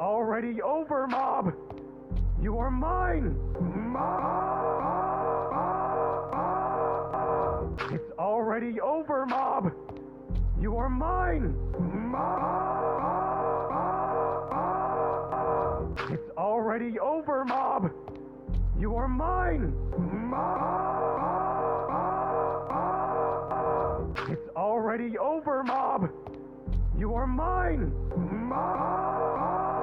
already over, Mob! You are mine! Mob! It's already over, Mob! You are mine! Mob! It's already over, Mob! You are mine! Mob! It's already over, Mob! You are mine! Mob!